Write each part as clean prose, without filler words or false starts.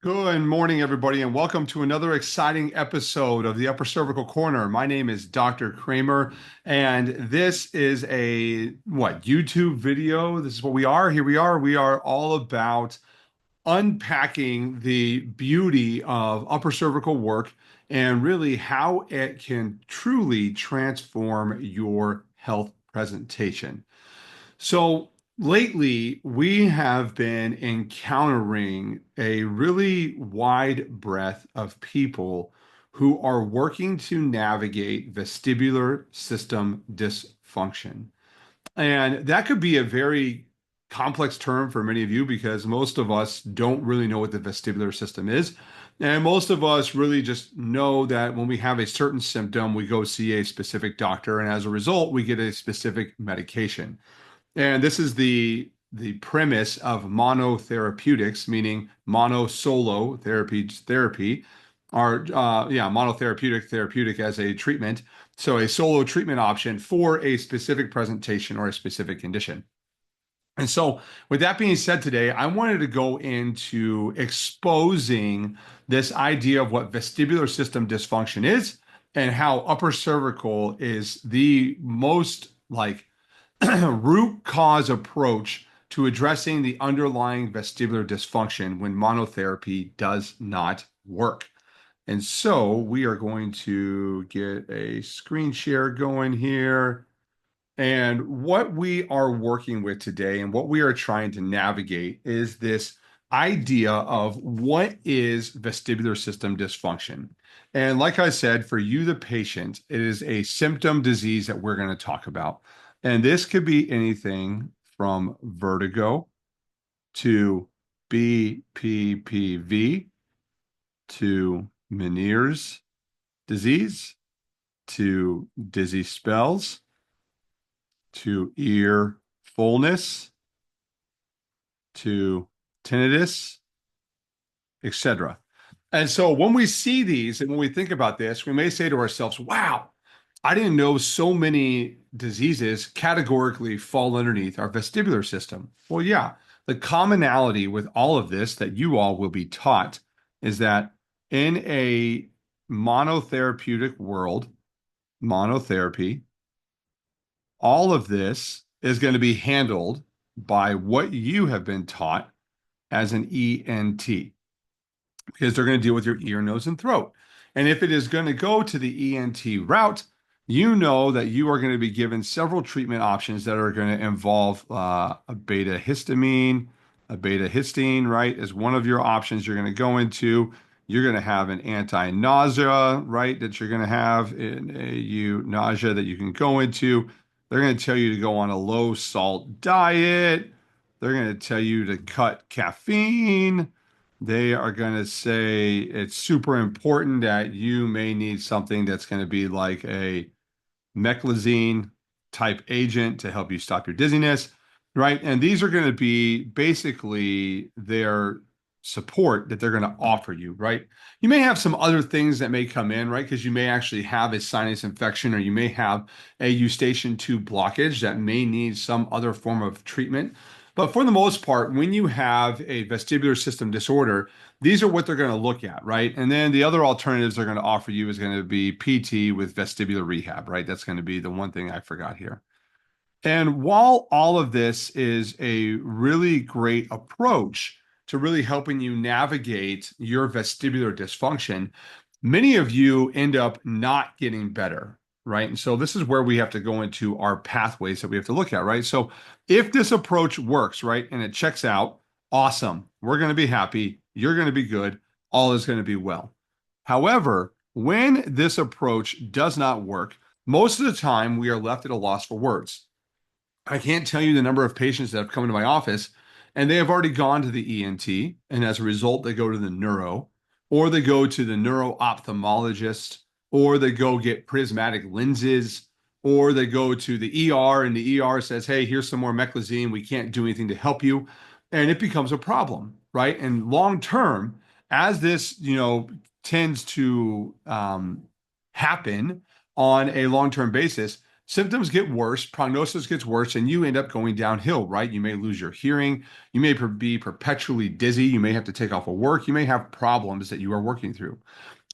Good morning, everybody, and welcome to another exciting episode of the Upper Cervical Corner. My name is Dr. Kramer, and this is a YouTube video. This is what we are. Here we are. We are all about unpacking the beauty of upper cervical work and really how it can truly transform your health presentation. So lately, we have been encountering a really wide breadth of people who are working to navigate vestibular system dysfunction. And that could be a very complex term for many of you because most of us don't really know what the vestibular system is. And most of us really just know that when we have a certain symptom, we go see a specific doctor, and as a result, we get a specific medication. And this is the premise of monotherapeutics, meaning mono solo therapy, or monotherapeutic as a treatment. So a solo treatment option for a specific presentation or a specific condition. And so, with that being said, today I wanted to go into exposing this idea of what vestibular system dysfunction is and how upper cervical is the most root cause approach to addressing the underlying vestibular dysfunction when monotherapy does not work. And so we are going to get a screen share going here. And what we are working with today and what we are trying to navigate is this idea of what is vestibular system dysfunction. And like I said, for you, the patient, it is a symptom disease that we're going to talk about. And this could be anything from vertigo to BPPV to Meniere's disease to dizzy spells to ear fullness, to tinnitus, etc. And so when we see these and when we think about this, we may say to ourselves, wow, I didn't know so many diseases categorically fall underneath our vestibular system. Well, yeah, the commonality with all of this that you all will be taught is that in a monotherapeutic world, monotherapy, all of this is going to be handled by what you have been taught as an ENT, because they're going to deal with your ear, nose, and throat. And if it is going to go to the ENT route, you know that you are going to be given several treatment options that are going to involve a beta histamine, a beta histine, right, as one of your options you're going to go into. You're going to have an anti-nausea, right, that you're going to have in a nausea that you can go into. They're going to tell you to go on a low salt diet. They're going to tell you to cut caffeine. They are going to say it's super important that you may need something that's going to be like a Meclizine type agent to help you stop your dizziness, right? And these are going to be basically their support that they're going to offer you, right? You may have some other things that may come in, right? Because you may actually have a sinus infection or you may have a eustachian tube blockage that may need some other form of treatment. But for the most part, when you have a vestibular system disorder, these are what they're going to look at, right? And then the other alternatives they're going to offer you is going to be PT with vestibular rehab, right? That's going to be the one thing I forgot here. And while all of this is a really great approach to really helping you navigate your vestibular dysfunction, many of you end up not getting better, right? And so this is where we have to go into our pathways that we have to look at, right? So if this approach works, right, and it checks out, awesome. We're going to be happy. You're going to be good. All is going to be well. However, when this approach does not work, most of the time we are left at a loss for words. I can't tell you the number of patients that have come into my office and they have already gone to the ENT, and as a result, they go to the neuro, or they go to the neuro-ophthalmologist, or they go get prismatic lenses, or they go to the ER, and the ER says, hey, here's some more Meclizine. We can't do anything to help you. And it becomes a problem, right? And long term, as this, tends to happen on a long term basis, symptoms get worse, prognosis gets worse, and you end up going downhill, right? You may lose your hearing. You may be perpetually dizzy. You may have to take off of work. You may have problems that you are working through.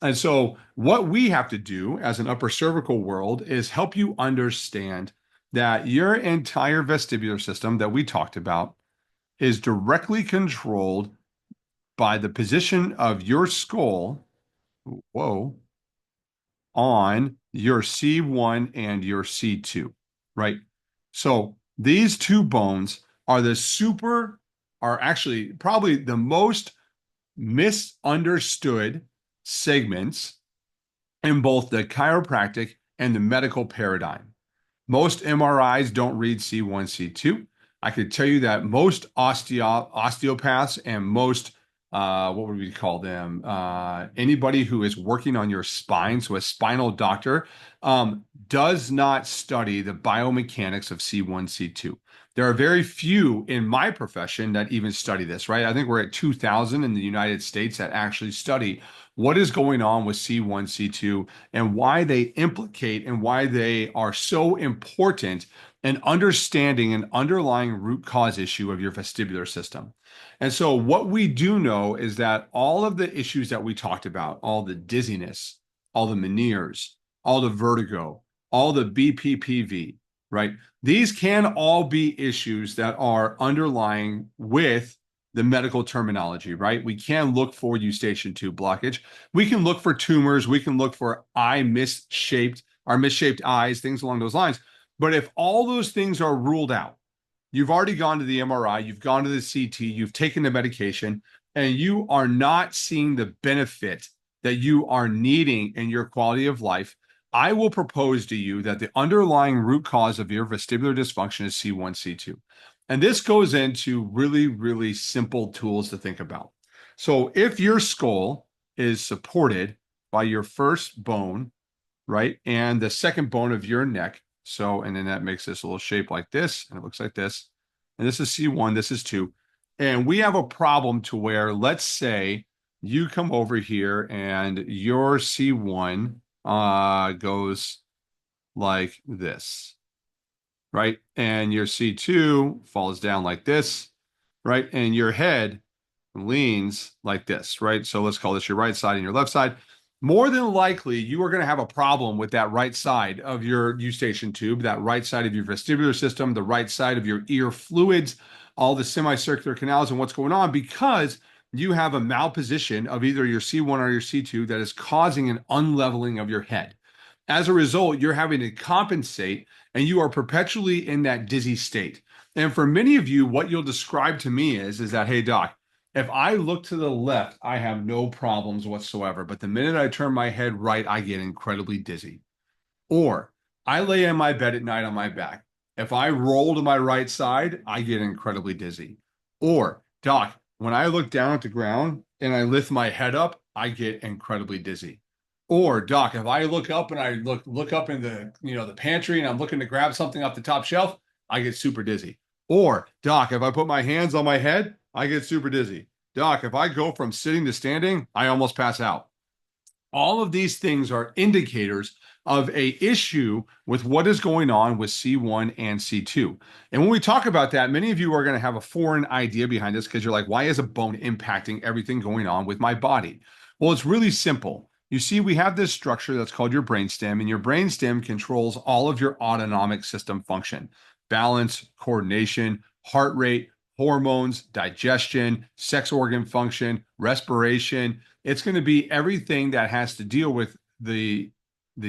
And so, what we have to do as an upper cervical world is help you understand that your entire vestibular system that we talked about is directly controlled by the position of your skull, whoa, on your C1 and your C2, right? So these two bones are actually probably the most misunderstood segments in both the chiropractic and the medical paradigm. Most MRIs don't read C1, C2. I could tell you that most osteopaths and most, what would we call them? Anybody who is working on your spine, so a spinal doctor, does not study the biomechanics of C1, C2. There are very few in my profession that even study this, right? I think we're at 2,000 in the United States that actually study what is going on with C1, C2, and why they implicate and why they are so important in understanding an underlying root cause issue of your vestibular system. And so, what we do know is that all of the issues that we talked about, all the dizziness, all the Meniere's, all the vertigo, all the BPPV, right? These can all be issues that are underlying with the medical terminology, right? We can look for eustachian tube blockage. We can look for tumors. We can look for misshaped eyes, things along those lines. But if all those things are ruled out, you've already gone to the MRI, you've gone to the CT, you've taken the medication, and you are not seeing the benefit that you are needing in your quality of life, I will propose to you that the underlying root cause of your vestibular dysfunction is C1, C2. And this goes into really, really simple tools to think about. So if your skull is supported by your first bone, right, and the second bone of your neck, so, and then that makes this a little shape like this, and it looks like this. And this is C1, this is 2. And we have a problem to where, let's say, you come over here and your C1 goes like this, right? And your C2 falls down like this, right? And your head leans like this, right? So let's call this your right side and your left side. More than likely, you are going to have a problem with that right side of your eustachian tube, that right side of your vestibular system, the right side of your ear fluids, all the semicircular canals and what's going on, because you have a malposition of either your C1 or your C2 that is causing an unleveling of your head. As a result, you're having to compensate and you are perpetually in that dizzy state. And for many of you, what you'll describe to me is that, hey, doc, if I look to the left, I have no problems whatsoever. But the minute I turn my head right, I get incredibly dizzy. Or I lay in my bed at night on my back. If I roll to my right side, I get incredibly dizzy. Or, doc, when I look down at the ground and I lift my head up, I get incredibly dizzy. Or, doc, if I look up and I look up in the pantry and I'm looking to grab something off the top shelf, I get super dizzy. Or, doc, if I put my hands on my head, I get super dizzy. Doc, if I go from sitting to standing, I almost pass out. All of these things are indicators of a issue with what is going on with C1 and C2. And when we talk about that, many of you are going to have a foreign idea behind this because you're like, why is a bone impacting everything going on with my body? Well, it's really simple. You see, we have this structure that's called your brainstem, and your brainstem controls all of your autonomic system function, balance, coordination, heart rate, hormones, digestion, sex organ function, respiration. It's going to be everything that has to deal with the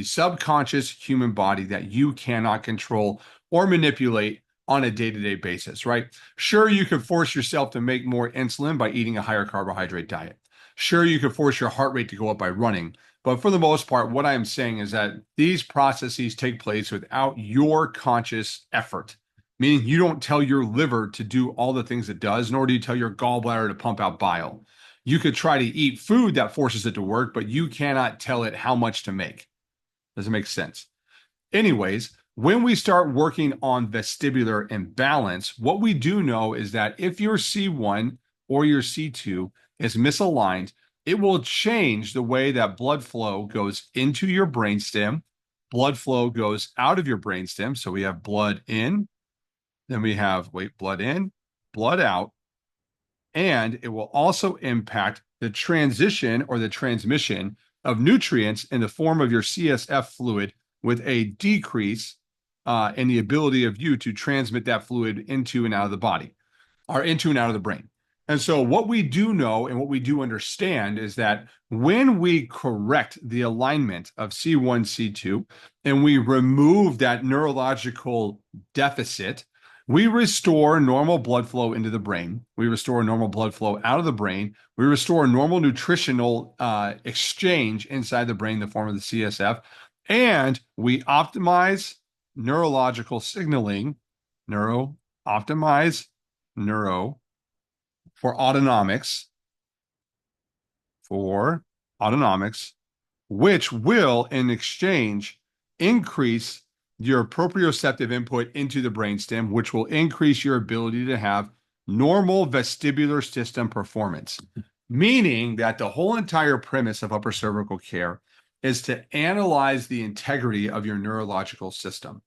subconscious human body that you cannot control or manipulate on a day-to-day basis, right? Sure, you can force yourself to make more insulin by eating a higher carbohydrate diet. Sure, you can force your heart rate to go up by running. But for the most part, what I am saying is that these processes take place without your conscious effort, meaning you don't tell your liver to do all the things it does, nor do you tell your gallbladder to pump out bile. You could try to eat food that forces it to work, but you cannot tell it how much to make. Does it make sense? Anyways, when we start working on vestibular imbalance, what we do know is that if your C1 or your C2 is misaligned, it will change the way that blood flow goes into your brainstem, blood flow goes out of your brainstem. So we have blood in, then we have, blood in, blood out, and it will also impact the transition or the transmission of nutrients in the form of your CSF fluid with a decrease in the ability of you to transmit that fluid into and out of the body or into and out of the brain. And so, what we do know and what we do understand is that when we correct the alignment of C1, C2, and we remove that neurological deficit, we restore normal blood flow into the brain. We restore normal blood flow out of the brain. We restore normal nutritional exchange inside the brain in the form of the CSF. And we optimize neurological signaling, optimize neuro for autonomics, which will in exchange increase your proprioceptive input into the brainstem, which will increase your ability to have normal vestibular system performance. Meaning that the whole entire premise of upper cervical care is to analyze the integrity of your neurological system.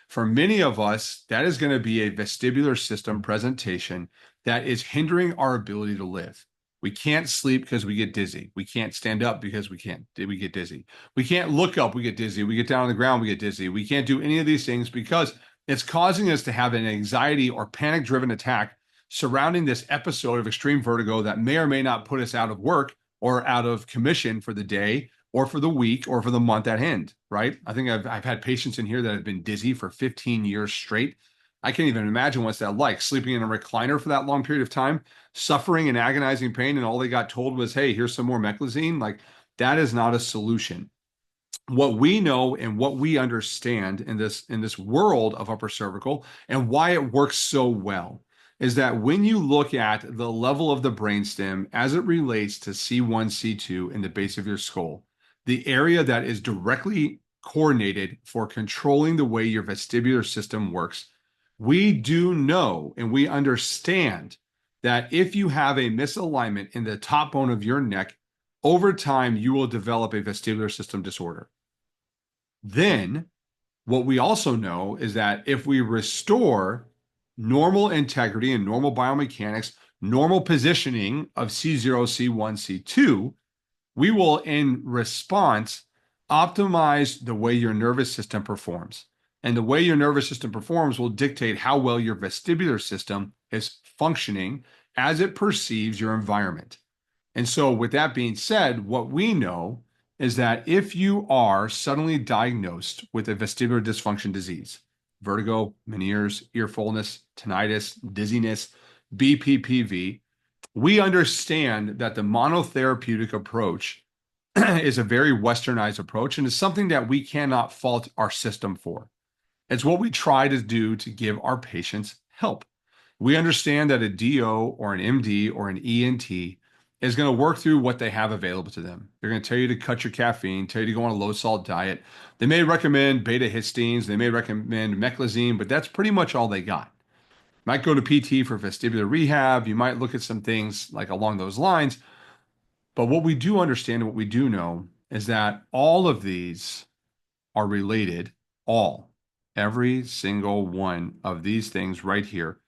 For many of us, that is going to be a vestibular system presentation that is hindering our ability to live. We can't sleep because we get dizzy. We can't stand up because we get dizzy. We can't look up, we get dizzy. We get down on the ground, we get dizzy. We can't do any of these things because it's causing us to have an anxiety or panic-driven attack surrounding this episode of extreme vertigo that may or may not put us out of work or out of commission for the day or for the week or for the month at hand, right? I think I've had patients in here that have been dizzy for 15 years straight. I can't even imagine what's that like, sleeping in a recliner for that long period of time, suffering and agonizing pain, and all they got told was, hey, here's some more Meclizine. Like, that is not a solution. What we know and what we understand in this world of upper cervical and why it works so well is that when you look at the level of the brainstem as it relates to C1, C2 in the base of your skull, the area that is directly coordinated for controlling the way your vestibular system works, we do know and we understand that if you have a misalignment in the top bone of your neck, over time you will develop a vestibular system disorder. Then, what we also know is that if we restore normal integrity and normal biomechanics, normal positioning of C0, C1, C2, we will, in response, optimize the way your nervous system performs. And the way your nervous system performs will dictate how well your vestibular system is functioning as it perceives your environment. And so, with that being said, what we know is that if you are suddenly diagnosed with a vestibular dysfunction disease, vertigo, Meniere's, ear fullness, tinnitus, dizziness, BPPV, we understand that the monotherapeutic approach is a very westernized approach and is something that we cannot fault our system for. It's what we try to do to give our patients help. We understand that a DO or an MD or an ENT is going to work through what they have available to them. They're going to tell you to cut your caffeine, tell you to go on a low salt diet. They may recommend beta histines, they may recommend Meclizine, but that's pretty much all they got. Might go to PT for vestibular rehab. You might look at some things like along those lines. But what we do understand and what we do know is that all of these are related. Every single one of these things right here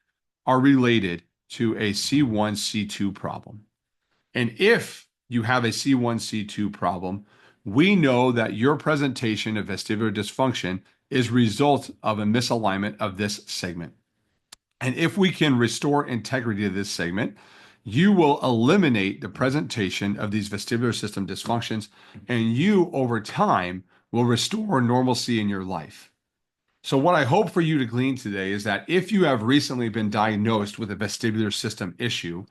are related to a C1, C2 problem. And if you have a C1, C2 problem, we know that your presentation of vestibular dysfunction is result of a misalignment of this segment. And if we can restore integrity to this segment, you will eliminate the presentation of these vestibular system dysfunctions, and you, over time, will restore normalcy in your life. So, what I hope for you to glean today is that if you have recently been diagnosed with a vestibular system issue,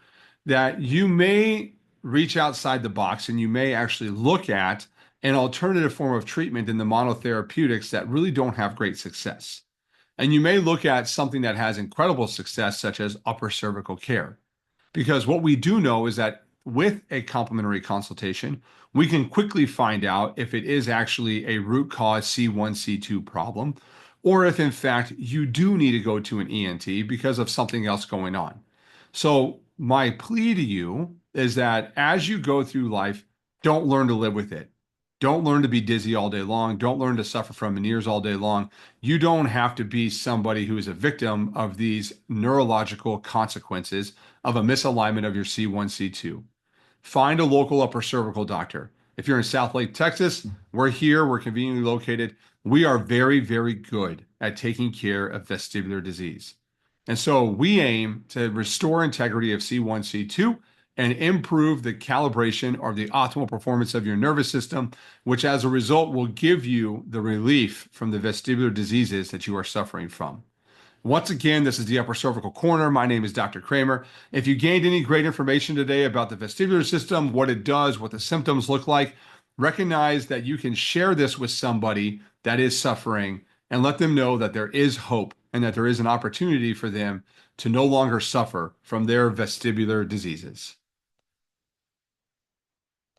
that you may reach outside the box and you may actually look at an alternative form of treatment in the monotherapeutics that really don't have great success. And you may look at something that has incredible success, such as upper cervical care. Because what we do know is that with a complementary consultation, we can quickly find out if it is actually a root cause C1, C2 problem, or if in fact you do need to go to an ENT because of something else going on. So, my plea to you is that as you go through life, don't learn to live with it. Don't learn to be dizzy all day long. Don't learn to suffer from Meniere's all day long. You don't have to be somebody who is a victim of these neurological consequences of a misalignment of your C1, C2. Find a local upper cervical doctor. If you're in Southlake, Texas, we're here, we're conveniently located. We are very, very good at taking care of vestibular disease. And so we aim to restore integrity of C1, C2 and improve the calibration or the optimal performance of your nervous system, which as a result will give you the relief from the vestibular diseases that you are suffering from. Once again, this is the Upper Cervical Corner. My name is Dr. Kramer. If you gained any great information today about the vestibular system, what it does, what the symptoms look like, recognize that you can share this with somebody that is suffering and let them know that there is hope and that there is an opportunity for them to no longer suffer from their vestibular diseases.